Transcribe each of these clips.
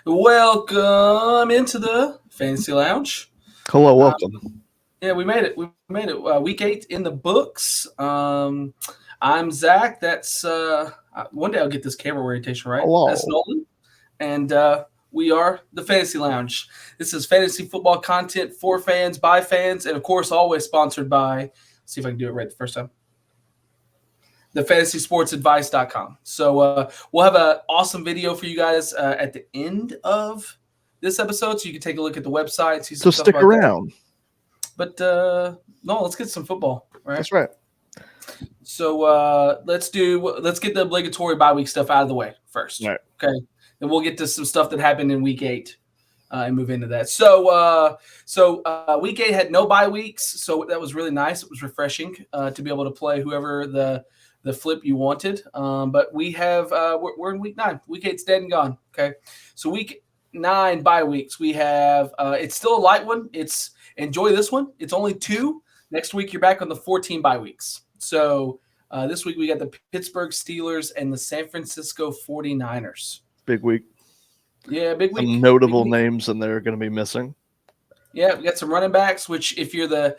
Welcome into the Fantasy Lounge. Hello, welcome. Yeah, we made it. Week 8 in the books. I'm Zach. That's one day I'll get this camera orientation right. Hello. That's Nolan, and we are the Fantasy Lounge. This is fantasy football content for fans, by fans, and of course, always sponsored by. Let's see if I can do it right the first time. thefantasysportsadvice.com. So we'll have an awesome video for you guys at the end of this episode, so you can take a look at the website. See some So stick around. But no, let's get some football. Right? That's right. So let's get the obligatory bye week stuff out of the way first. Right. Okay. Then we'll get to some stuff that happened in week 8 and move into that. So week 8 had no bye weeks, so that was really nice. It was refreshing to be able to play whoever the flip you wanted. But we have we're in week 9. Week 8's dead and gone. Okay. So week 9 bye weeks. We have it's still a light one. It's enjoy this one. It's only 2. Next week you're back on the 14 bye weeks. So this week we got the Pittsburgh Steelers and the San Francisco 49ers. Big week. Yeah, big week. Some notable names and they're going to be missing. Yeah, we got some running backs, which if you're the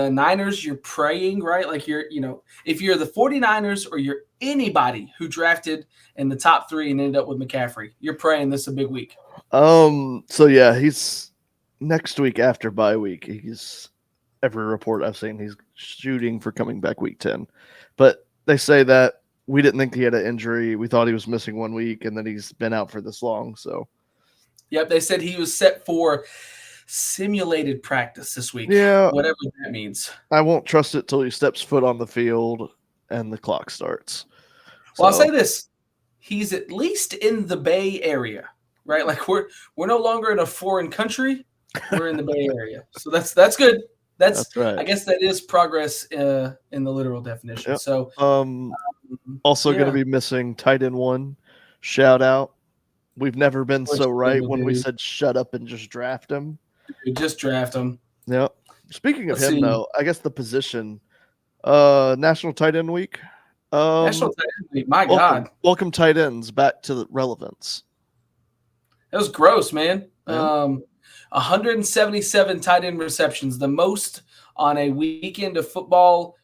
Niners, you're praying, right? Like if you're the 49ers or you're anybody who drafted in the top 3 and ended up with McCaffrey, you're praying this is a big week. So yeah, he's next week after bye week. He's every report I've seen, he's shooting for coming back week 10. But they say that we didn't think he had an injury. We thought he was missing 1 week, and then he's been out for this long. So, yep, they said he was set for simulated practice this week. Yeah, whatever that means. I won't trust it till he steps foot on the field and the clock starts. Well, I'll say this: he's at least in the Bay Area, right? Like we're no longer in a foreign country; we're in the Bay Area, so that's good. That's right. I guess that is progress in the literal definition. Yep. So, also going to be missing tight end 1. Shout out! We've never been so right when we said shut up and just draft him. Just draft him. Yep. Speaking of him, though, I guess the position, National Tight End Week. National Tight End Week. My God. Welcome tight ends back to the relevance. That was gross, man. Yeah. 177 tight end receptions, the most on a weekend of football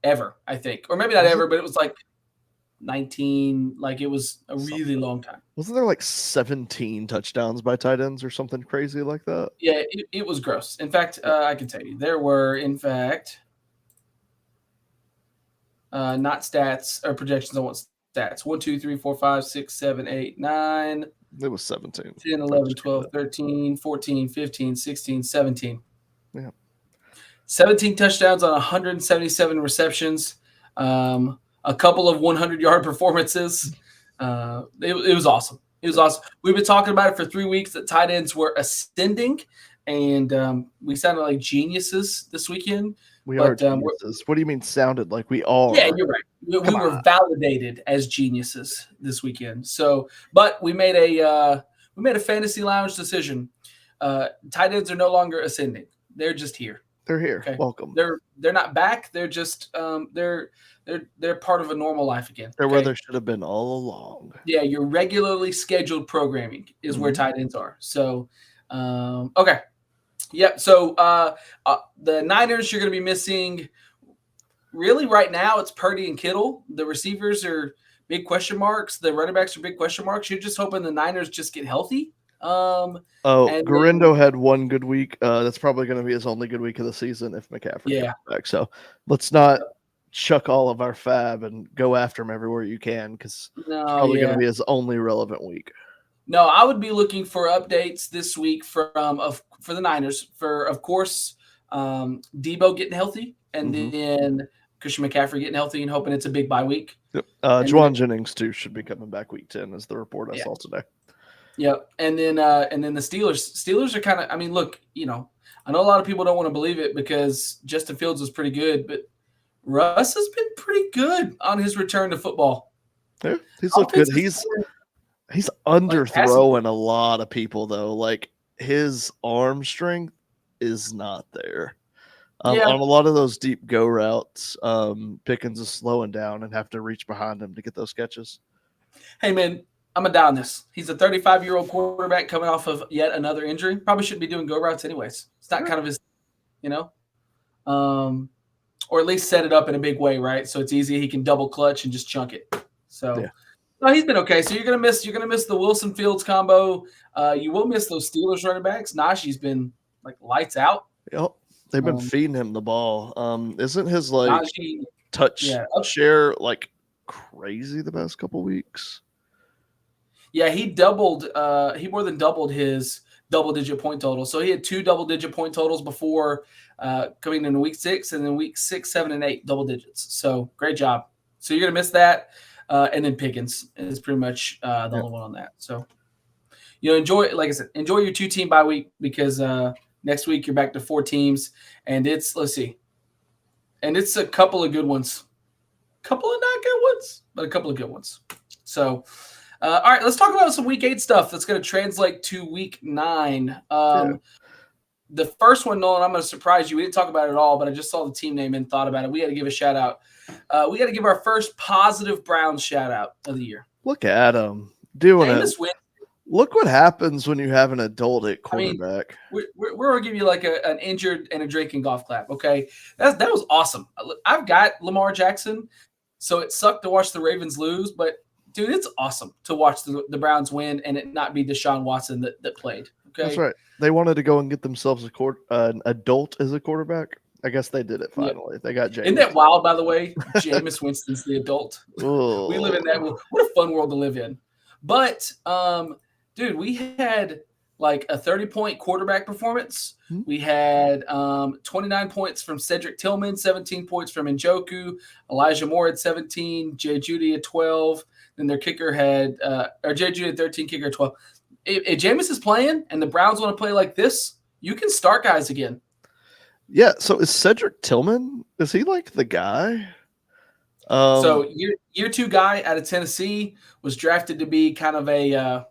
ever, I think. Or maybe not ever, but it was like 19, like it was a really long time. Wasn't there like 17 touchdowns by tight ends or something crazy like that? Yeah, it was gross. In fact, I can tell you, there were, in fact, not stats or projections, I want stats. 1, 2, 3, 4, 5, 6, 7, 8, 9. It was 17. 10, 11, 12, 13, 14, 15, 16, 17. Yeah. 17 touchdowns on 177 receptions. A couple of 100-yard performances. It was awesome. It was awesome. We've been talking about it for 3 weeks that tight ends were ascending, and we sounded like geniuses this weekend. We are geniuses. What do you mean sounded like we are? Yeah, you're right. We were validated as geniuses this weekend. So, but we made a fantasy lounge decision. Tight ends are no longer ascending. They're just here. They're here. Okay? Welcome. They're not back. They're just they're part of a normal life again. They're where they should have been all along. Yeah, your regularly scheduled programming is where tight ends are. So, okay. Yeah, so the Niners, you're going to be missing. Really, right now, it's Purdy and Kittle. The receivers are big question marks. The running backs are big question marks. You're just hoping the Niners just get healthy. Garindo had 1 good week. That's probably going to be his only good week of the season if McCaffrey comes back. So let's not chuck all of our fab and go after him everywhere you can because it's probably going to be his only relevant week. No, I would be looking for updates this week for the Niners. For, of course, Debo getting healthy, and then Christian McCaffrey getting healthy and hoping it's a big bye week. Yep. Juwan Jennings too should be coming back week 10, is the report I saw today. Yep. And then the Steelers are kind of, I mean, look, I know a lot of people don't want to believe it because Justin Fields was pretty good, but Russ has been pretty good on his return to football. Yeah, he's looked good. He's underthrowing a lot of people though. Like his arm strength is not there. On a lot of those deep go routes, Pickens is slowing down and have to reach behind him to get those catches. Hey man, I'm going to down this. He's a 35-year-old quarterback coming off of yet another injury. Probably shouldn't be doing go routes anyways. It's not kind of his, or at least set it up in a big way, right? So it's easy. He can double clutch and just chunk it. So no, he's been okay. So you're gonna miss the Wilson Fields combo. You will miss those Steelers running backs. Najee's been like lights out. Yep. They've been feeding him the ball. Isn't his Najee, touch share like crazy the past couple weeks? Yeah, he more than doubled his double-digit point total. So he had 2 double-digit point totals before coming into week 6, and then week 6, 7, and 8 double digits. So great job. So you're gonna miss that, and then Pickens is pretty much the only one on that. So enjoy, like I said, enjoy your 2-team bye week because next week you're back to 4 teams, and it's a couple of good ones, couple of not good ones, but a couple of good ones. So. All right, let's talk about some week 8 stuff that's going to translate to week 9. The first one, Nolan, I'm going to surprise you. We didn't talk about it at all, but I just saw the team name and thought about it. We got to give a shout out. We got to give our first positive Browns shout out of the year. Look at him doing it. Look what happens when you have an adult at quarterback. I mean, we're going to give you like an injured and a drinking golf clap, okay? That was awesome. I've got Lamar Jackson, so it sucked to watch the Ravens lose, but dude, it's awesome to watch the Browns win and it not be Deshaun Watson that played. Okay, that's right. They wanted to go and get themselves an adult as a quarterback. I guess they did it finally. Yeah. They got Jameis. Isn't that wild, by the way? Jameis Winston's the adult. Ooh. We live in that world. What a fun world to live in. But, dude, we had like a 30-point quarterback performance. Mm-hmm. We had 29 points from Cedric Tillman, 17 points from Njoku. Elijah Moore had 17. Jay Judy had 12. Then their kicker had, Jay Judy had 13, kicker 12. If Jameis is playing and the Browns want to play like this, you can start guys again. Yeah. So is Cedric Tillman, is he like the guy? So year 2 guy out of Tennessee was drafted to be kind of a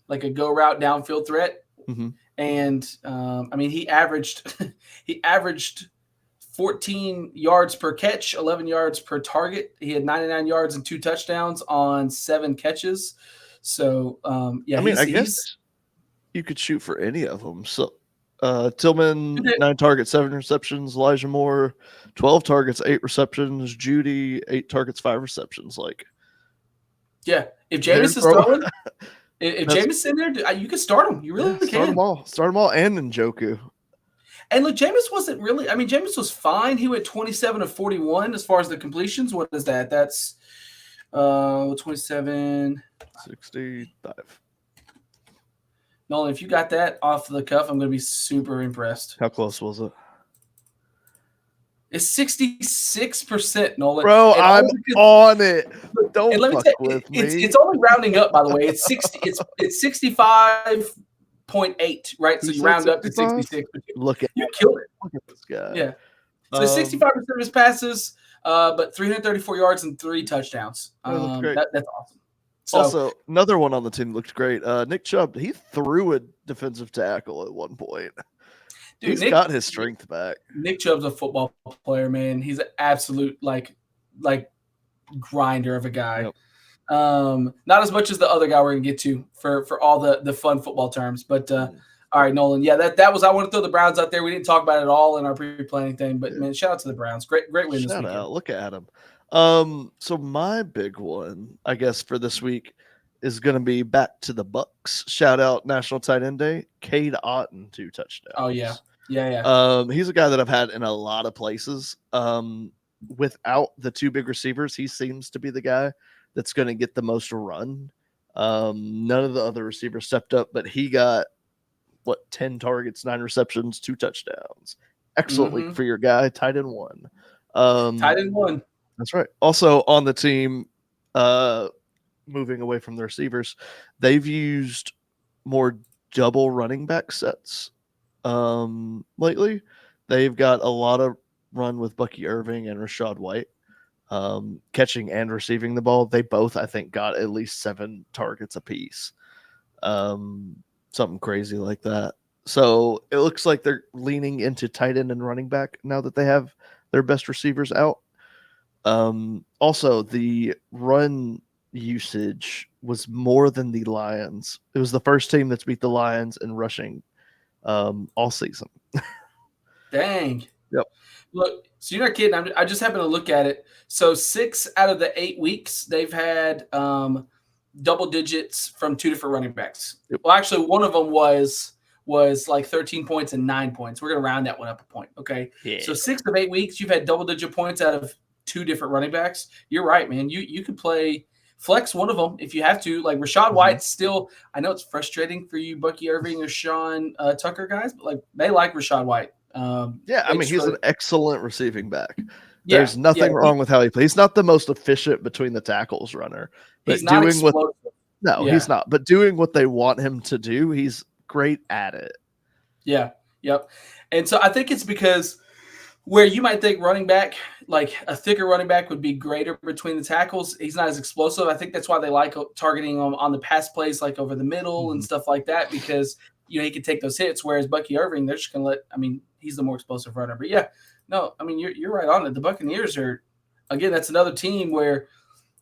like a go route downfield threat. Mm-hmm. And I mean, he averaged 14 yards per catch, 11 yards per target. He had 99 yards and 2 touchdowns on 7 catches. So, yeah. I mean, I guess you could shoot for any of them. So, Tillman, 9 targets, 7 receptions. Elijah Moore, 12 targets, 8 receptions. Judy, 8 targets, 5 receptions. Like, yeah, if Jameis is throwing, if Jameis is in there, you can start him. You really can. Start them all, and Njoku. And look, Jameis wasn't really – I mean, Jameis was fine. He went 27 of 41 as far as the completions. What is that? That's 27 – 65. Nolan, if you got that off the cuff, I'm going to be super impressed. How close was it? It's 66%, Nolan. Bro, I'm on it. Don't fuck with me. It's only rounding up, by the way. It's 65.8, right? So you round 65? Up to 66. Look at you killed it. Look at this guy. Yeah. So 65% of his passes, but 334 yards and 3 touchdowns. That's great. That's awesome. So, also, another one on the team looked great. Nick Chubb, he threw a defensive tackle at one point. Dude, He's got his strength back. Nick Chubb's a football player, man. He's an absolute like grinder of a guy. Yep. Not as much as the other guy we're gonna get to for all the fun football terms, but all right, Nolan. Yeah, that was I want to throw the Browns out there. We didn't talk about it at all in our pre-planning thing, but man, shout out to the Browns. Great win this weekend. Look at him. So my big one, I guess, for this week is going to be back to the Bucks. Shout out National Tight End Day. Cade Otton, 2 touchdowns. Oh yeah. He's a guy that I've had in a lot of places. Without the 2 big receivers, he seems to be the guy that's going to get the most run. None of the other receivers stepped up, but he got 10 targets, 9 receptions, 2 touchdowns. Excellent week for your guy, tight end 1. Tight end 1. That's right. Also on the team, moving away from the receivers, they've used more double running back sets lately. They've got a lot of run with Bucky Irving and Rashad White, catching and receiving the ball. They both, I think, got at least 7 targets apiece. Something crazy like that. So it looks like they're leaning into tight end and running back now that they have their best receivers out. Also, the run usage was more than the Lions. It was the first team that's beat the Lions in rushing all season. Dang. Yep. Look, so you're not kidding. I just happened to look at it. So 6 out of the 8 weeks, they've had double digits from 2 different running backs. Yep. Well, actually, one of them was like 13 points and 9 points. We're going to round that one up a point, okay? Yeah. So 6 of 8 weeks, you've had double-digit points out of 2 different running backs. You're right, man. You could play flex one of them if you have to. Like Rashad White still – I know it's frustrating for you Bucky Irving or Sean Tucker guys, but like they like Rashad White. Yeah, I mean, he's an excellent receiving back. There's nothing wrong with how he plays. He's not the most efficient between the tackles runner. But he's not explosive. He's not. But doing what they want him to do, he's great at it. Yeah. Yep. And so I think it's because where you might think running back, like a thicker running back would be greater between the tackles, he's not as explosive. I think that's why they like targeting him on the pass plays, like over the middle and stuff like that, because he can take those hits. Whereas Bucky Irving, they're just going to he's the more explosive runner. But yeah, no, you're right on it. The Buccaneers are, again, that's another team where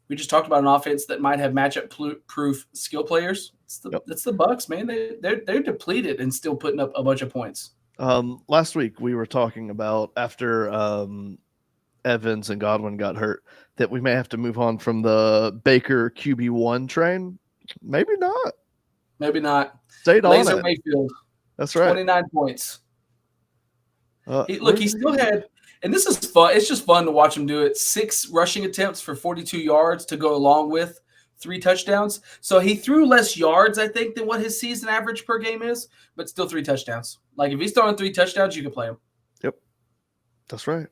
we just talked about an offense that might have matchup proof skill players. It's the Bucs, man. They're depleted and still putting up a bunch of points. Last week we were talking about after Evans and Godwin got hurt that we may have to move on from the Baker QB1 train. Maybe not. Maybe not. Stayed on Laser it. Mayfield. That's right. 29 points. He still had, and this is fun. It's just fun to watch him do it. 6 rushing attempts for 42 yards to go along with 3 touchdowns. So he threw less yards, I think, than what his season average per game is, but still 3 touchdowns. Like if he's throwing 3 touchdowns, you can play him. Yep. That's right.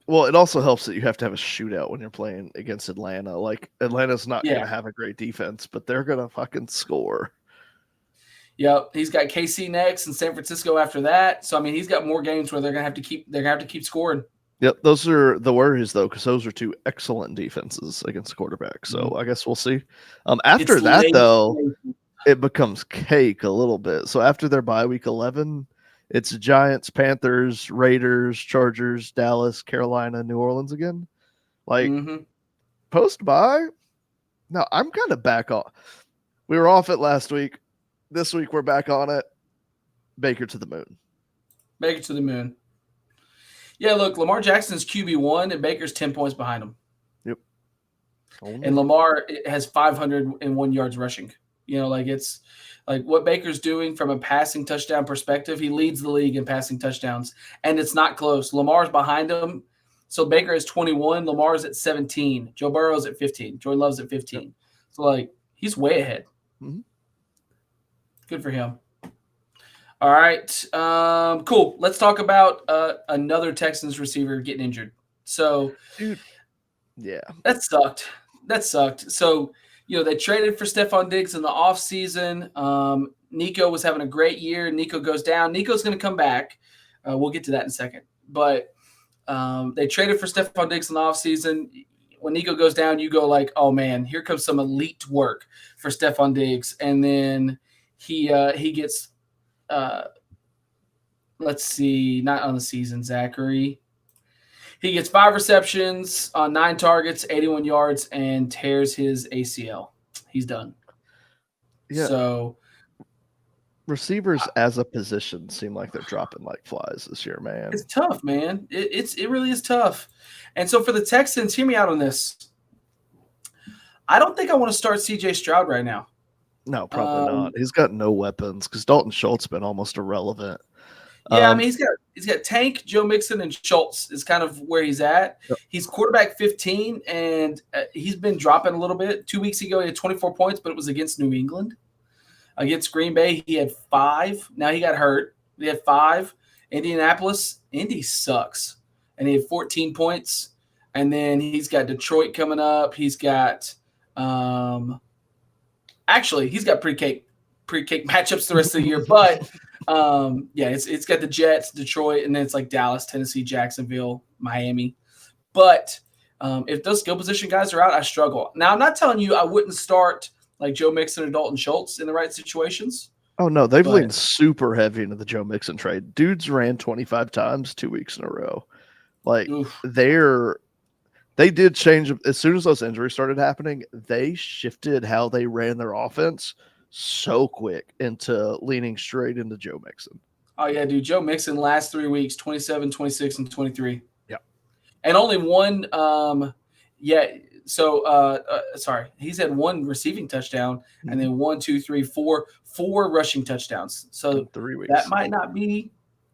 Well, it also helps that you have to have a shootout when you're playing against Atlanta. Like Atlanta's not going to have a great defense, but they're going to fucking score. Yep, he's got KC next and San Francisco after that. So he's got more games where they're gonna have to keep scoring. Yep, those are the worries though, because those are 2 excellent defenses against quarterbacks. So I guess we'll see. After that though, it becomes cake a little bit. So after their bye week 11, it's Giants, Panthers, Raiders, Chargers, Dallas, Carolina, New Orleans again. Like post bye. No, I'm kind of back on. We were off it last week. This week we're back on it. Baker to the moon. Baker to the moon. Yeah, look, Lamar Jackson's QB1 and Baker's 10 points behind him. Yep. And Lamar has 501 yards rushing. It's like what Baker's doing from a passing touchdown perspective. He leads the league in passing touchdowns, and it's not close. Lamar's behind him. So Baker has 21. Lamar's at 17. Joe Burrow's at 15. Jordan Love's at 15. Yep. So, he's way ahead. Mm-hmm. Good for him. All right. Cool. Let's talk about another Texans receiver getting injured. So, dude, yeah. That sucked. So, they traded for Stephon Diggs in the offseason. Nico was having a great year. Nico goes down. Nico's going to come back. We'll get to that in a second. But they traded for Stephon Diggs in the offseason. When Nico goes down, you go like, oh, man, here comes some elite work for Stephon Diggs. And then he gets, let's see, not on the season, Zachary. He gets 5 receptions on 9 targets, 81 yards, and tears his ACL. He's done. Yeah. So receivers as a position seem like they're dropping like flies this year, man. It's tough, man. It really is tough. And so for the Texans, hear me out on this. I don't think I want to start CJ Stroud right now. No, probably not. He's got no weapons because Dalton Schultz been almost irrelevant. Yeah, he's got Tank, Joe Mixon, and Schultz is kind of where he's at. Yep. He's quarterback 15, and he's been dropping a little bit. 2 weeks ago, he had 24 points, but it was against New England. Against Green Bay, he had 5. Now he got hurt. He had 5. Indianapolis, Indy sucks. and he had 14 points. And then he's got Detroit coming up. He's got actually he's got pre-cake matchups the rest of the year. But it's got the Jets, Detroit, and then it's like Dallas, Tennessee, Jacksonville, Miami. But if those skill position guys are out, I struggle. Now I'm not telling you I wouldn't start like Joe Mixon or Dalton Schultz in the right situations. Oh no, they've leaned super heavy into the Joe Mixon trade. Dudes ran 25 times 2 weeks in a row. Like they did change as soon as those injuries started happening. They shifted how they ran their offense so quick into leaning straight into Joe Mixon. Oh yeah, dude. Joe Mixon last 3 weeks, 27, 26, and 23. Yeah. And only one he's had one receiving touchdown and then 4 rushing touchdowns. So in 3 weeks. That might not be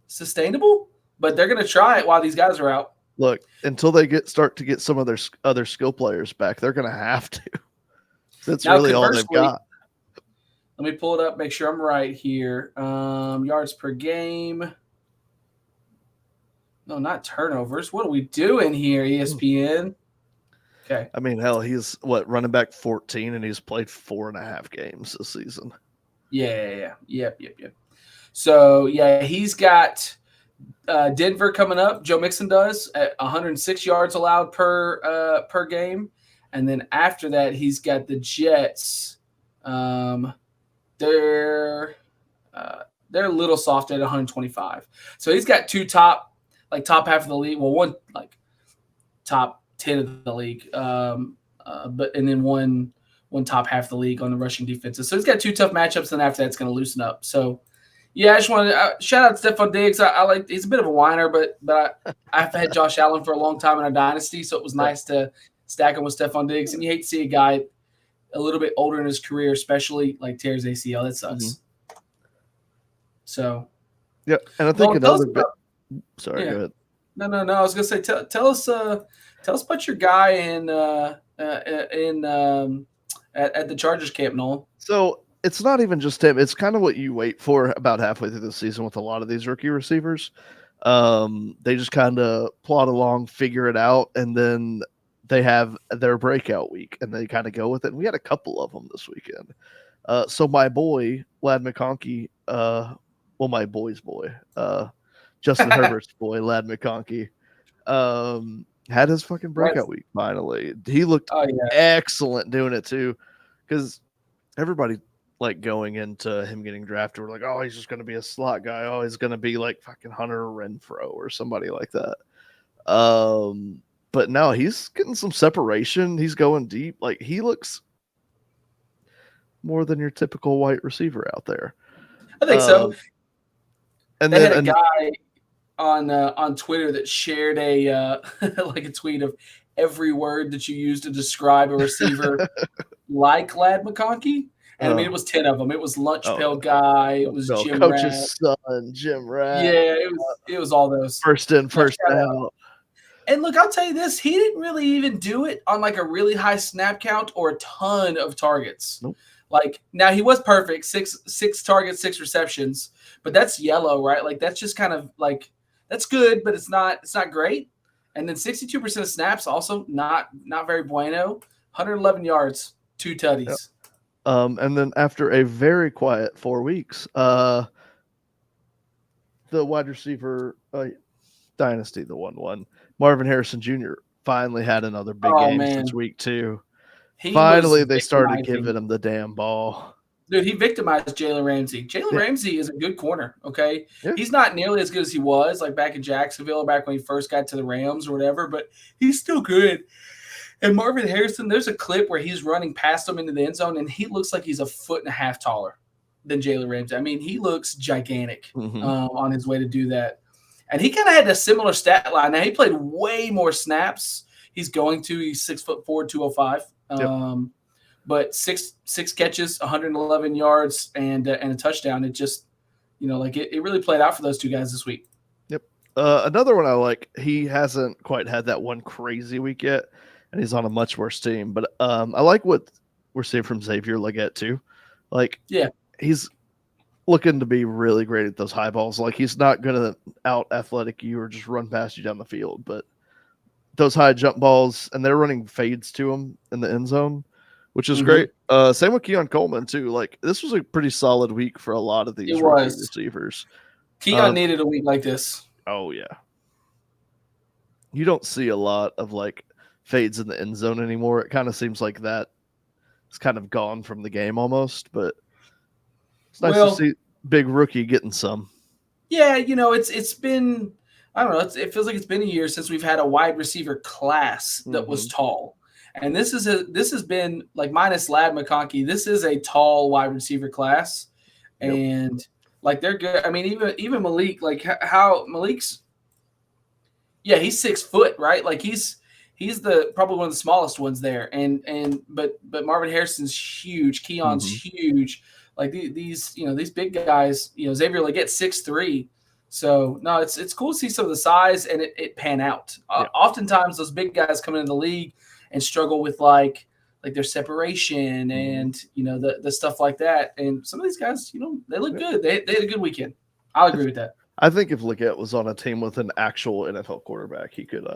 sustainable, but they're going to try it while these guys are out. Look, until they start to get some of their other skill players back, they're going to have to. That's now, really all they've got. Let me pull it up, make sure I'm right here. Yards per game. No, not turnovers. What are we doing here, ESPN? Okay. I mean, hell, he's running back 14, and he's played 4.5 games this season. Yeah. Yep. So, he's got Denver coming up. Joe Mixon does at 106 yards allowed per game. And then after that, he's got the Jets. They're a little soft at 125. So he's got two top half of the league. Well, one like top 10 of the league, but then one top half of the league on the rushing defenses. So he's got two tough matchups, and after that, it's going to loosen up. So, I just wanted to shout out Stephon Diggs. I like he's a bit of a whiner, but I've had Josh Allen for a long time in our dynasty, so it was nice to stack him with Stephon Diggs. And you hate to see a guy a little bit older in his career, especially like tears ACL. That sucks. Mm-hmm. So, yeah, and I think another bit. Sorry, go ahead. No. I was gonna say, tell us about your guy at the Chargers camp, Nolan. So it's not even just him; it's kind of what you wait for about halfway through the season with a lot of these rookie receivers. They just kind of plod along, figure it out, and then they have their breakout week, and they kind of go with it. And we had a couple of them this weekend. So my boy, Lad McConkey, my boy's boy, Justin Herbert's boy, Lad McConkey, had his fucking breakout week finally. He looked excellent doing it too, because everybody like going into him getting drafted, we're like, oh, he's just going to be a slot guy. Oh, he's going to be like fucking Hunter Renfrow or somebody like that. But no, he's getting some separation. He's going deep. Like he looks more than your typical white receiver out there. I think so. And they had a guy on Twitter that shared a like a tweet of every word that you use to describe a receiver like Lad McConkey. And I mean, it was 10 of them. It was Lunch Pail Guy. It was Jim Coach's son, Jim Rat. Yeah, it was all those. First in, first out. And look, I'll tell you this: he didn't really even do it on like a really high snap count or a ton of targets. Nope. Like now, he was perfect, six targets, 6 receptions, but that's yellow, right? Like that's just kind of like that's good, but it's not great. And then 62% of snaps, also not very bueno. 111 yards, 2 tutties. Yep. And then after a very quiet 4 weeks, the wide receiver dynasty, the 1-1, Marvin Harrison Jr. finally had another big game since week 2. Finally, they started giving him the damn ball. Dude, he victimized Jalen Ramsey. Jalen Ramsey is a good corner, okay? Yeah. He's not nearly as good as he was like back in Jacksonville or back when he first got to the Rams or whatever, but he's still good. And Marvin Harrison, there's a clip where he's running past him into the end zone, and he looks like he's 1.5 feet taller than Jalen Ramsey. I mean, he looks gigantic on his way to do that. And he kind of had a similar stat line. Now, he played way more snaps. He's 6'4", 205. But six catches, 111 yards, and a touchdown. It just, it really played out for those two guys this week. Yep. Another one I like, he hasn't quite had that one crazy week yet, and he's on a much worse team. But I like what we're seeing from Xavier Legette too. Like, yeah, he's looking to be really great at those high balls. Like he's not gonna out athletic you or just run past you down the field, but those high jump balls, and they're running fades to him in the end zone, which is great. Same with Keon Coleman too. Like this was a pretty solid week for a lot of these rookie receivers. Keon needed a week like this. Oh yeah. You don't see a lot of like fades in the end zone anymore. It kind of seems like that it's kind of gone from the game almost, but it's nice to see big rookie getting some. Yeah, it's been, I don't know, it feels like it's been a year since we've had a wide receiver class that was tall. And this has been like minus Lad McConkey, this is a tall wide receiver class. Yep. And like they're good. I mean, even Malik, like how Malik's, yeah, he's 6 foot, right? Like he's the probably one of the smallest ones there. But Marvin Harrison's huge, Keon's huge. Like these big guys, Xavier Leggett's 6'3". So no, it's cool to see some of the size and it pan out. Yeah. Oftentimes those big guys come into the league and struggle with like their separation and the stuff like that. And some of these guys, they look good. They had a good weekend. I'll agree with that. I think if Leggett was on a team with an actual NFL quarterback, he could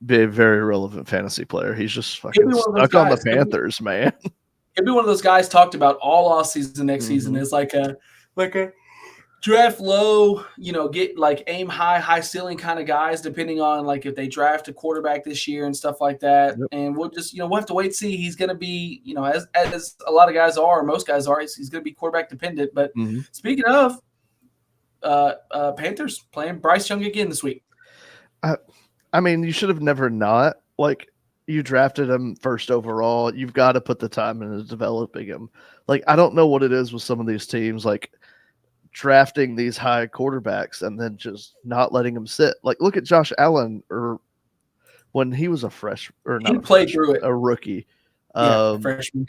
be a very relevant fantasy player. He's just fucking stuck on the Panthers, man. He'll be one of those guys talked about all off season next season is like a draft low, get like aim high ceiling kind of guys, depending on like if they draft a quarterback this year and stuff like that. Yep. And we'll just, we'll have to wait and see. He's going to be, as a lot of guys are, or most guys are, he's going to be quarterback dependent. But speaking of Panthers playing Bryce Young again this week. I mean, you should have never not like you drafted him first overall. You've got to put the time into developing him. Like, I don't know what it is with some of these teams, like drafting these high quarterbacks and then just not letting them sit. Like, look at Josh Allen, or when he was a rookie. Freshman.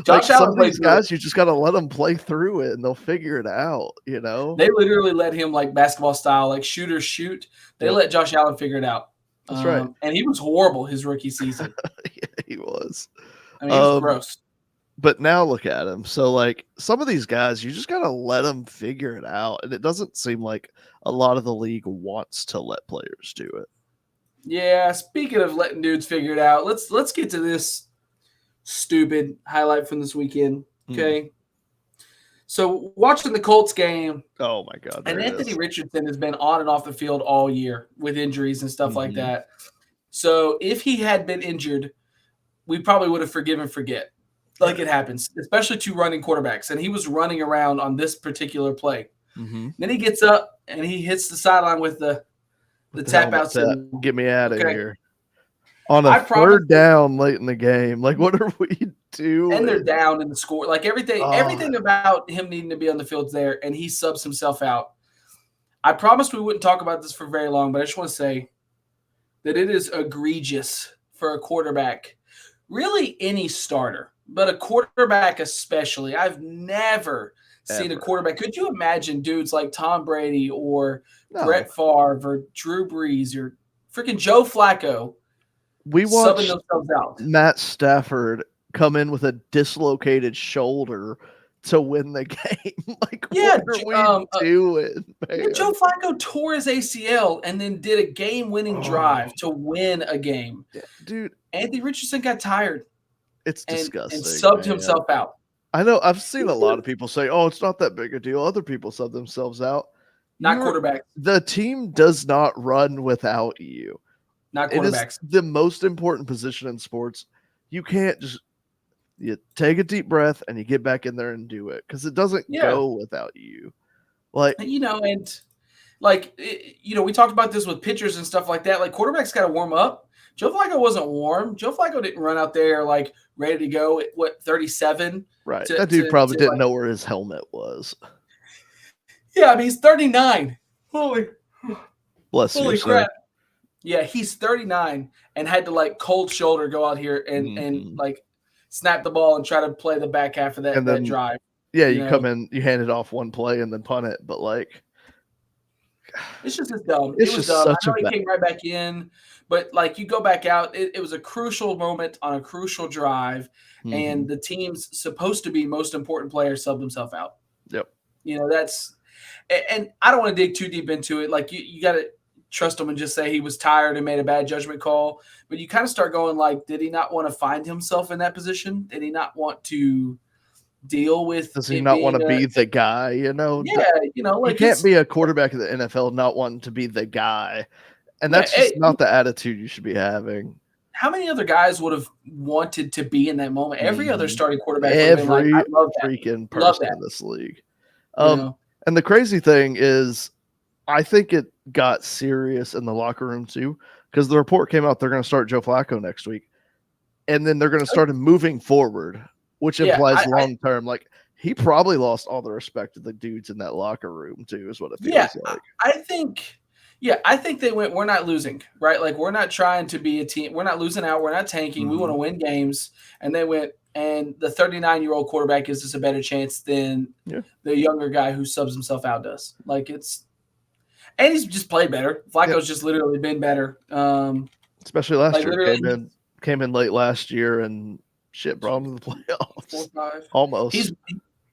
Josh Allen, some of these guys, you just got to let them play through it and they'll figure it out. They literally let him like basketball style, like shooters shoot. They let Josh Allen figure it out. That's right. And he was horrible his rookie season. Yeah, he was. I mean, he was gross. But now look at him. So, like, some of these guys, you just got to let them figure it out. And it doesn't seem like a lot of the league wants to let players do it. Yeah, speaking of letting dudes figure it out, let's get to this stupid highlight from this weekend. Okay. So watching the Colts game. Oh my God. And Anthony Richardson has been on and off the field all year with injuries and stuff like that. So if he had been injured, we probably would have forgive and forget. Like it happens, especially to running quarterbacks. And he was running around on this particular play. Then he gets up and he hits the sideline with the tap out. Get me out of here. On a third down late in the game. Like, what are we doing? And they're down in the score. Like, everything about him needing to be on the field's there, and he subs himself out. I promised we wouldn't talk about this for very long, but I just want to say that it is egregious for a quarterback, really any starter, but a quarterback especially. I've never seen a quarterback. Could you imagine dudes like Tom Brady or Brett Favre or Drew Brees or freaking Joe Flacco? We watched Matt Stafford come in with a dislocated shoulder to win the game. Like, what are we doing, man? Joe Flacco tore his ACL and then did a game-winning drive to win a game. Dude, Anthony Richardson got tired. It's disgusting. And subbed himself out. I know. I've seen a lot of people say, "Oh, it's not that big a deal." Other people sub themselves out. Not quarterbacks. The team does not run without you. Not quarterbacks. It is the most important position in sports. You can't just take a deep breath and you get back in there and do it, because it doesn't go without you. Like, and like, we talked about this with pitchers and stuff like that. Like, quarterbacks got to warm up. Joe Flacco wasn't warm. Joe Flacco didn't run out there like ready to go at 37. Right. That dude probably didn't know where his helmet was. Yeah, I mean, he's 39. Holy crap. Sir. Yeah, he's 39 and had to like cold shoulder go out here and like snap the ball and try to play the back half of that drive. Yeah, you come in, you hand it off one play and then punt it. But like, it's just dumb. It's It was just dumb. I such know a he bad. came right back in, but like you go back out, it was a crucial moment on a crucial drive, and the team's supposed to be most important player subbed himself out. Yep. That's, and I don't want to dig too deep into it. Like you got to trust him and just say he was tired and made a bad judgment call. But you kind of start going like, did he not want to find himself in that position? Did he not want to deal with Does he it not want being to be the guy? yeah, You like can't be a quarterback of the NFL not wanting to be the guy. And that's just not the attitude you should be having. How many other guys would have wanted to be in that moment? Every other starting quarterback would have been like, Every I love that. freaking Love person that. in this league. You know? And the crazy thing is, I think it got serious in the locker room too, because the report came out they're going to start Joe Flacco next week, and then they're going to start him moving forward, which implies long term. Like he probably lost all the respect to the dudes in that locker room too, is what it feels like. I think they went, we're not losing, right? Like we're not trying to be a team. We're not losing out. We're not tanking. We want to win games. And they went, and the 39-year-old quarterback gives us a better chance than the younger guy who subs himself out does. Like and he's just played better. Flacco's just literally been better. Especially last year. Came in late last year and shit brought him to the playoffs. 4-5. Almost.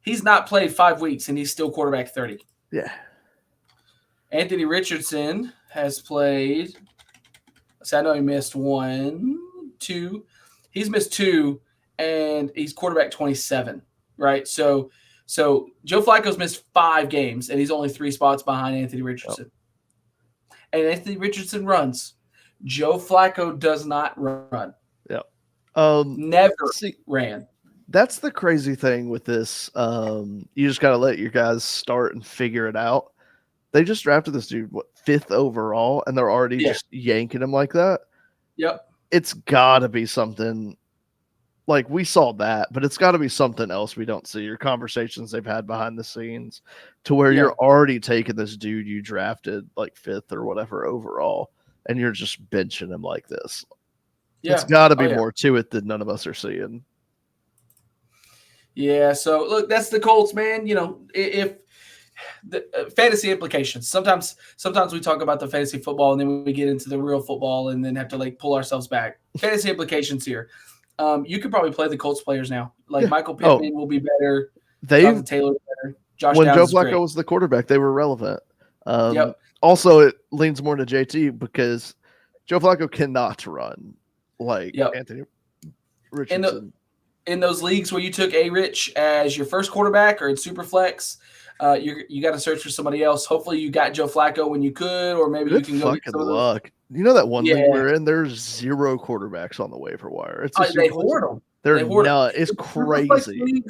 He's not played 5 weeks and he's still quarterback 30. Yeah. Anthony Richardson has played. So I know he missed 1, 2. He's missed 2, and he's quarterback 27, right? So Joe Flacco's missed 5 games, and he's only 3 spots behind Anthony Richardson. Oh. And Anthony Richardson runs. Joe Flacco does not run. Yeah. Never ran. That's the crazy thing with this. You just got to let your guys start and figure it out. They just drafted this dude, 5th overall, and they're already just yanking him like that. Yep. It's got to be something. Like, we saw that, but it's got to be something else we don't see. Your conversations they've had behind the scenes to where you're already taking this dude you drafted, like, 5th or whatever overall, and you're just benching him like this. Yeah. It's got to be more to it than none of us are seeing. Yeah, so, look, that's the Colts, man. If the fantasy implications. Sometimes we talk about the fantasy football and then we get into the real football and then have to like pull ourselves back. Fantasy implications here. You could probably play the Colts players now. Like Michael Pittman will be better. Jonathan Taylor better. Josh when Downs Joe Flacco was the quarterback, they were relevant. Also, it leans more to JT because Joe Flacco cannot run like Anthony Richardson. In those leagues where you took A-Rich as your first quarterback or in Superflex, you got to search for somebody else. Hopefully you got Joe Flacco when you could, or maybe you can go get some luck. You know that one league we're in, there's 0 quarterbacks on the waiver wire. They hoard them. They're not. It's crazy.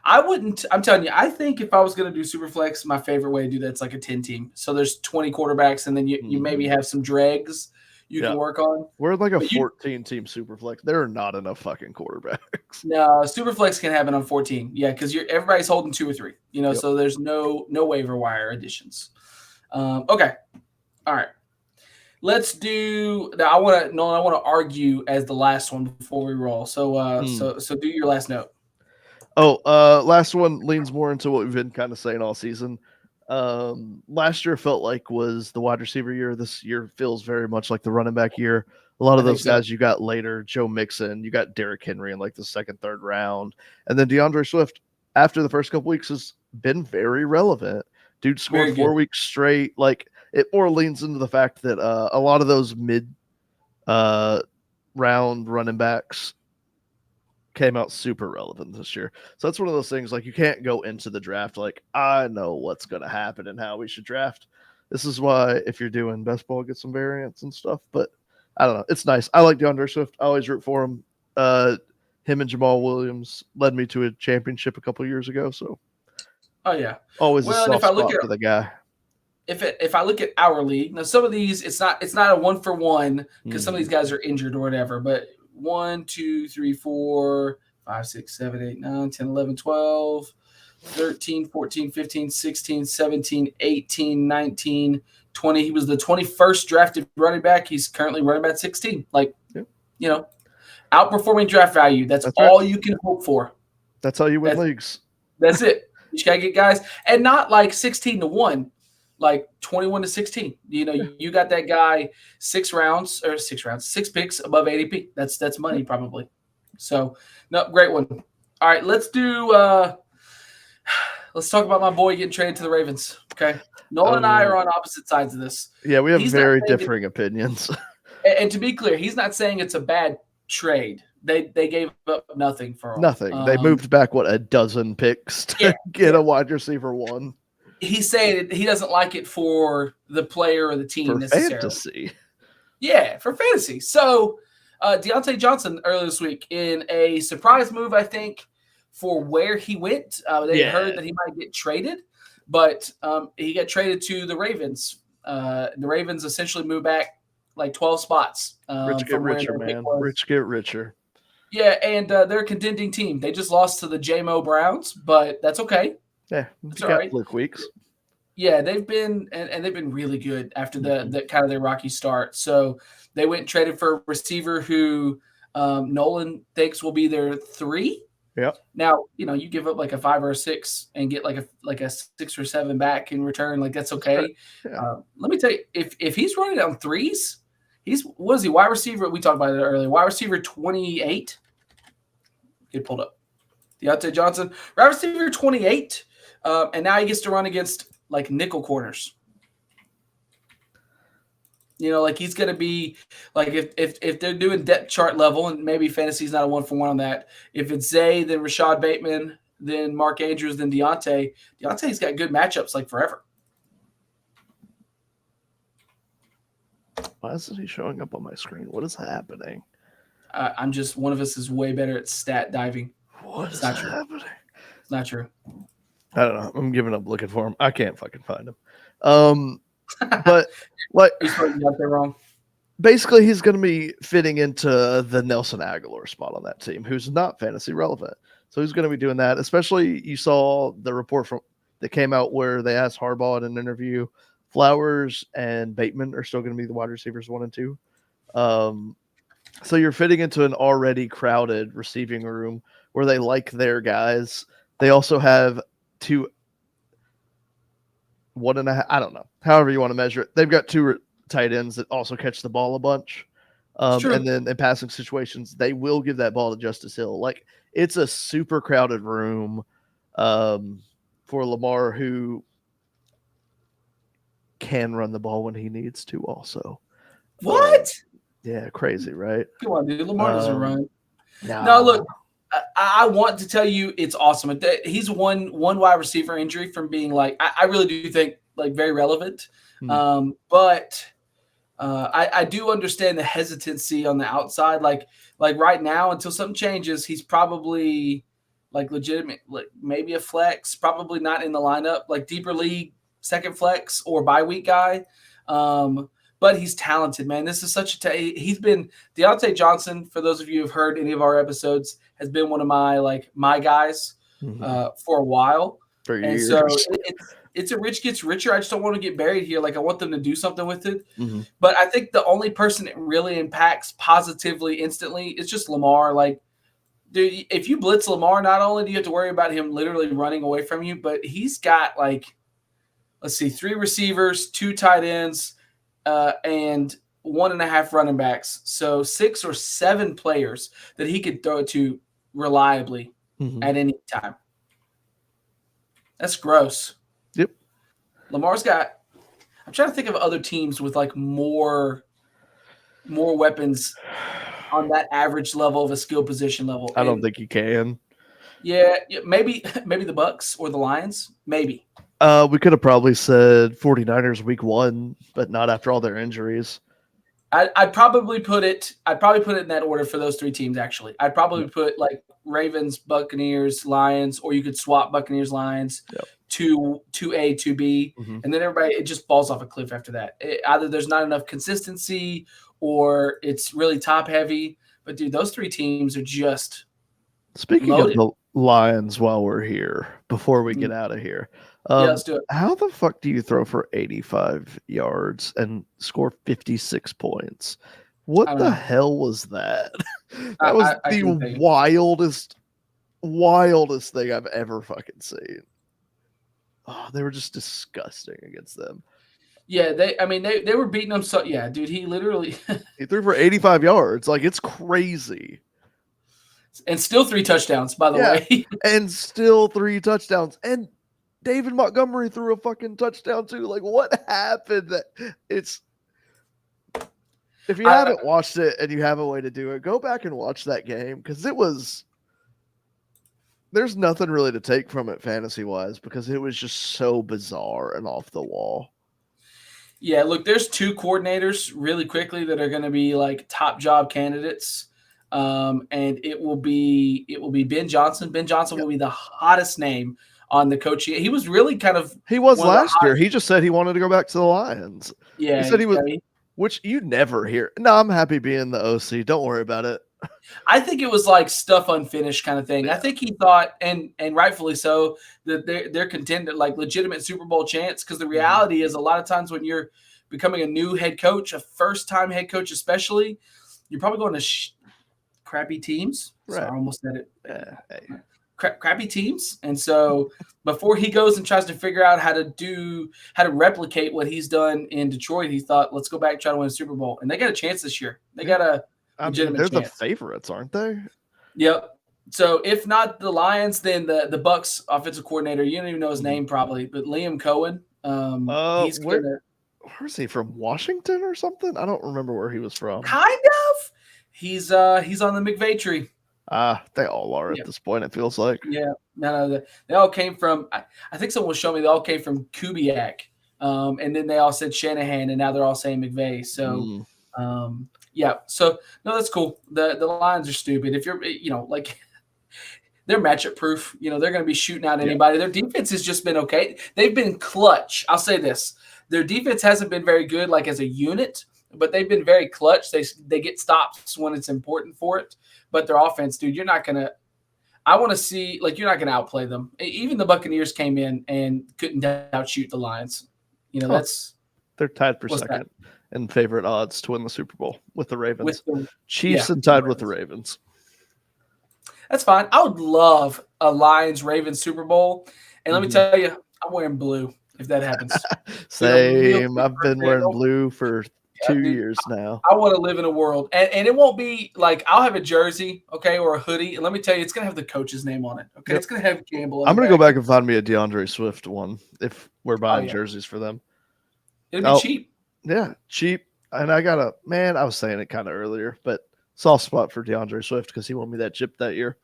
I'm telling you, I think if I was going to do Superflex, my favorite way to do that's like a 10 team. So there's 20 quarterbacks and then you maybe have some dregs you can work on. We're like a 14-team Superflex. There are not enough fucking quarterbacks. No, Superflex can happen on 14. Yeah, because everybody's holding 2 or 3. So there's no waiver wire additions. Okay, all right. Let's do. Now Nolan, I want to argue as the last one before we roll. So so do your last note. Last one leans more into what we've been kind of saying all season. Last year felt like was the wide receiver year. This year feels very much like the running back year. A lot of those guys you got later, Joe Mixon, you got Derrick Henry in like the 2nd, 3rd round. And then DeAndre Swift, after the first couple weeks, has been very relevant. Dude scored 4 weeks straight. Like, it more leans into the fact that a lot of those mid round running backs came out super relevant this year. So that's one of those things, like, you can't go into the draft like, I know what's going to happen and how we should draft. This is why, if you're doing best ball, get some variants and stuff. But I don't know. It's nice. I like DeAndre Swift. I always root for him. Him and Jamal Williams led me to a championship a couple years ago. So, always a soft spot for the guy. If I look at our league, now some of these it's not a 1-for-1 because some of these guys are injured or whatever. But 1, 2, 3, 4, 5, 6, 7, 8, 9, 10, 11, 12, 13, 14, 15, 16, 17, 18, 19, 20. He was the 21st drafted running back. He's currently running back 16. Like, outperforming draft value. That's all right. You can hope for. That's how you win leagues. That's it. You just got to get guys. And not like 16-1. like 21-16. You know, you got that guy 6 picks above ADP. That's money probably. So, no, great one. All right, let's talk about my boy getting traded to the Ravens. Okay. Nolan and I are on opposite sides of this. Yeah, we have very differing opinions. And to be clear, he's not saying it's a bad trade. They gave up nothing for him. Nothing. They moved back, a dozen picks to get a wide receiver one. He's saying he doesn't like it for the player or the team for necessarily. Fantasy. Yeah, for fantasy. So Deontay Johnson earlier this week in a surprise move, I think, for where he went. They heard that he might get traded, but he got traded to the Ravens. The Ravens essentially moved back like 12 spots. Rich get richer, man. Rich get richer. Yeah, and they're a contending team. They just lost to the JMO Browns, but that's okay. Yeah, it's all right. Fluke weeks. Yeah, they've been and they've been really good after the kind of their rocky start. So they went and traded for a receiver who Nolan thinks will be their 3. Yep. Now, you know, you give up like a 5 or a 6 and get like a 6 or 7 back in return, like that's okay. Yeah. Let me tell you, if he's running on 3s, what is he? Wide receiver? We talked about it earlier. Wide receiver 28. Get pulled up. Deontay Johnson, wide receiver 28, and now he gets to run against like nickel corners. You know, like he's going to be like if they're doing depth chart level, and maybe fantasy's not a 1-for-1 on that. If it's Zay, then Rashad Bateman, then Mark Andrews, then Deontay. Deontay's got good matchups like forever. Why isn't he showing up on my screen? What is happening? I'm just one of us is way better at stat diving. What is happening? It's not true. I don't know. I'm giving up looking for him. I can't fucking find him. But like, wrong. Basically, he's going to be fitting into the Nelson Aguilar spot on that team, who's not fantasy relevant. So he's going to be doing that. Especially, you saw the report that came out where they asked Harbaugh in an interview. Flowers and Bateman are still going to be the wide receivers 1 and 2. So you're fitting into an already crowded receiving room where they like their guys. They also have 2, 1.5. I don't know. However you want to measure it. They've got 2 tight ends that also catch the ball a bunch. And then in passing situations, they will give that ball to Justice Hill. Like, it's a super crowded room for Lamar, who can run the ball when he needs to also. What? Yeah, crazy, right? Come on, dude. Lamar doesn't run. No, look, I want to tell you it's awesome. He's one wide receiver injury from being like, I really do think like very relevant. But I do understand the hesitancy on the outside. Like right now, until something changes, he's probably like legitimate, like maybe a flex, probably not in the lineup, like deeper league, second flex or bye week guy. But he's talented, man. This is such he's been Deontay Johnson, for those of you who've heard any of our episodes, has been one of my guys for a while. For and years. So it's a rich gets richer. I just don't want to get buried here. Like, I want them to do something with it. But I think the only person it really impacts positively instantly is just Lamar. Like, dude, if you blitz Lamar, not only do you have to worry about him literally running away from you, but he's got like, let's see, 3 receivers, 2 tight ends, and 1.5 running backs. So 6 or 7 players that he could throw it to reliably at any time. That's gross. Yep. Lamar's got – I'm trying to think of other teams with like more weapons on that average level of a skill position level. I don't think you can. Yeah, maybe the Bucks or the Lions, maybe. We could have probably said 49ers week 1, but not after all their injuries. I'd probably put it in that order for those 3 teams, actually. I'd probably put like Ravens, Buccaneers, Lions, or you could swap Buccaneers, Lions to 2A, 2B, and then everybody, it just falls off a cliff after that. Either there's not enough consistency or it's really top heavy. But, dude, those 3 teams are just Speaking loaded. of the Lions, while we're here, before we get out of here, let's do it. How the fuck do you throw for 85 yards and score 56 points? What the hell was that? That was the wildest thing I've ever fucking seen. Oh, they were just disgusting against them. Yeah, they were beating him. So yeah, dude, he literally He threw for 85 yards. Like, it's crazy. and still 3 touchdowns, by the way. And still 3 touchdowns. And David Montgomery threw a fucking touchdown too. Like, what happened? If you haven't watched it and you have a way to do it, go back and watch that game because there's nothing really to take from it fantasy wise because it was just so bizarre and off the wall. Yeah, look, there's 2 coordinators really quickly that are going to be like top job candidates. And it will be Ben Johnson. Ben Johnson will be the hottest name on the coaching. He was really he was last year. He just said he wanted to go back to the Lions. Yeah, he said he was, which you never hear. No, I'm happy being the OC. Don't worry about it. I think it was like stuff unfinished kind of thing. Yeah. I think he thought, and rightfully so, that they're contended like legitimate Super Bowl chance. Because the reality is, a lot of times when you're becoming a new head coach, a first-time head coach especially, you're probably going to crappy teams. Right. So I almost said it. Crappy teams. And so before he goes and tries to figure out how to replicate what he's done in Detroit, he thought, let's go back and try to win a Super Bowl. And they got a chance this year. They got a legitimate they're chance. The favorites, aren't they? Yep. So if not the Lions, then the Bucs offensive coordinator, you don't even know his name probably, but Liam Cohen. Where's he from? Washington or something? I don't remember where he was from. Kind of. He's on the McVay tree. They all are at this point, it feels like. Yeah. No, they all came from, I think someone was showing me they all came from Kubiak. And then they all said Shanahan, and now they're all saying McVay. So, yeah. So, no, that's cool. The Lions are stupid. If you're, like, they're matchup proof. They're going to be shooting out anybody. Their defense has just been okay. They've been clutch. I'll say this. Their defense hasn't been very good, like, as a unit, but they've been very clutch. They get stops when it's important for it. But their offense, dude, you're not going to – I want to see – like, you're not going to outplay them. Even the Buccaneers came in and couldn't outshoot the Lions. That's – They're tied for second in favorite odds to win the Super Bowl with the Ravens. Chiefs and tied with the Ravens. That's fine. I would love a Lions-Ravens Super Bowl. And let me tell you, I'm wearing blue if that happens. Same. I've been wearing blue for 2 years now. I want to live in a world. And it won't be like I'll have a jersey, okay, or a hoodie. And let me tell you, it's going to have the coach's name on it, okay? Yep. It's going to have Campbell. I'm going to go back and find me a DeAndre Swift one if we're buying jerseys for them. It'll be cheap. Yeah, cheap. And I was saying it kind of earlier, but soft spot for DeAndre Swift because he won me that chip that year.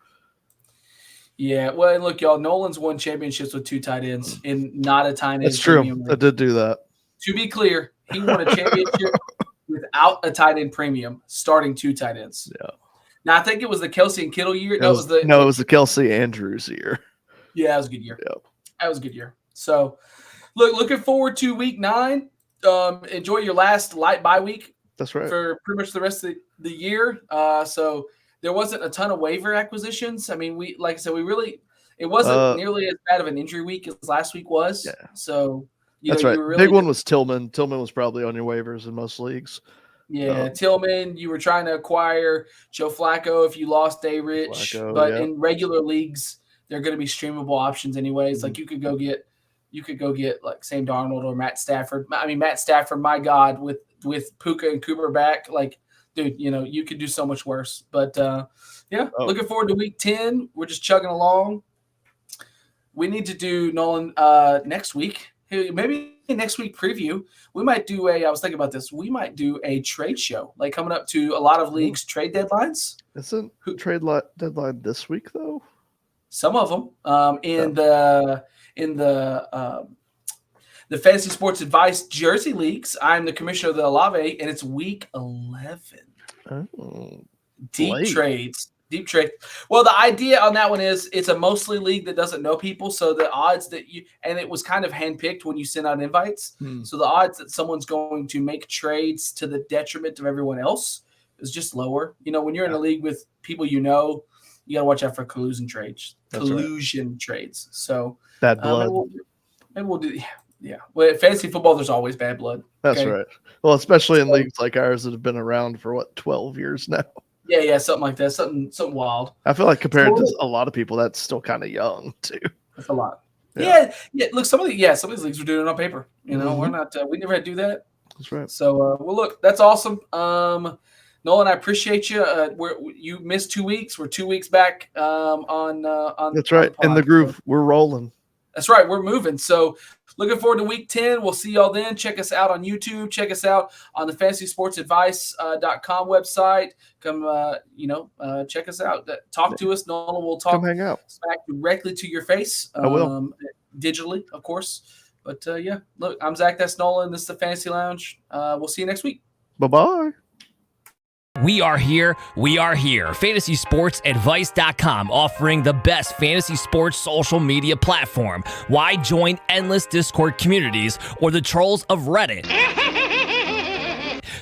Yeah, well, and look, y'all, Nolan's won championships with 2 tight ends and not a tight end. That's true. I did do that. To be clear, he won a championship without a tight end premium, starting 2 tight ends. Yeah. Now, I think it was the Kelsey and Kittle year. It was the Kelsey Andrews year. Yeah, that was a good year. Yep. That was a good year. So, looking forward to week 9. Enjoy your last light bye week. That's right. For pretty much the rest of the year. So there wasn't a ton of waiver acquisitions. I mean, it wasn't nearly as bad of an injury week as last week was. Yeah. So that's right. Big one was Tillman. Tillman was probably on your waivers in most leagues. Yeah, Tillman. You were trying to acquire Joe Flacco if you lost Day Rich, but in regular leagues, they're going to be streamable options anyways. Mm-hmm. Like you could go get like Sam Darnold or Matt Stafford. I mean, Matt Stafford, my God, with Puka and Cooper back, like, dude, you could do so much worse. But looking forward to week 10. We're just chugging along. We need to do Nolan next week. Maybe next week preview. We might do I was thinking about this. We might do a trade show, like coming up to a lot of leagues' trade deadlines. Isn't trade deadline this week though? Some of them in the Fantasy Sports Advice Jersey Leagues. I'm the commissioner of the Alave, and it's week 11. Oh, deep trades. Well, the idea on that one is it's a mostly league that doesn't know people, so the odds that and it was kind of handpicked when you send out invites. So the odds that someone's going to make trades to the detriment of everyone else is just lower. When you're in a league with people you got to watch out for collusion trades. Trades. So bad blood. Maybe we'll do. Yeah. Well, fantasy football, there's always bad blood. That's right. Well, especially in leagues like ours that have been around for 12 years now. Yeah, something like that. Something wild. I feel like compared to a lot of people, that's still kind of young too. That's a lot. Yeah. Look, some of these leagues are doing it on paper. We're not. We never had to do that. That's right. So, well, look, that's awesome. Nolan, I appreciate you. You missed 2 weeks. We're 2 weeks back on. That's right. In the groove, we're rolling. That's right. We're moving. So, looking forward to week 10. We'll see y'all then. Check us out on YouTube. Check us out on the fantasysportsadvice.com website. Come, check us out. Talk to us. Nolan will talk. Come hang out. Smack directly to your face. I will. Digitally, of course. But, look, I'm Zach. That's Nolan. This is the Fantasy Lounge. We'll see you next week. Bye-bye. We are here. FantasySportsAdvice.com, offering the best fantasy sports social media platform. Why join endless Discord communities or the trolls of Reddit?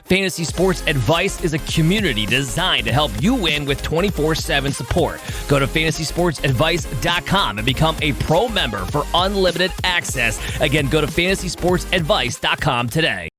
Fantasy Sports Advice is a community designed to help you win with 24/7 support. Go to FantasySportsAdvice.com and become a pro member for unlimited access. Again, go to FantasySportsAdvice.com today.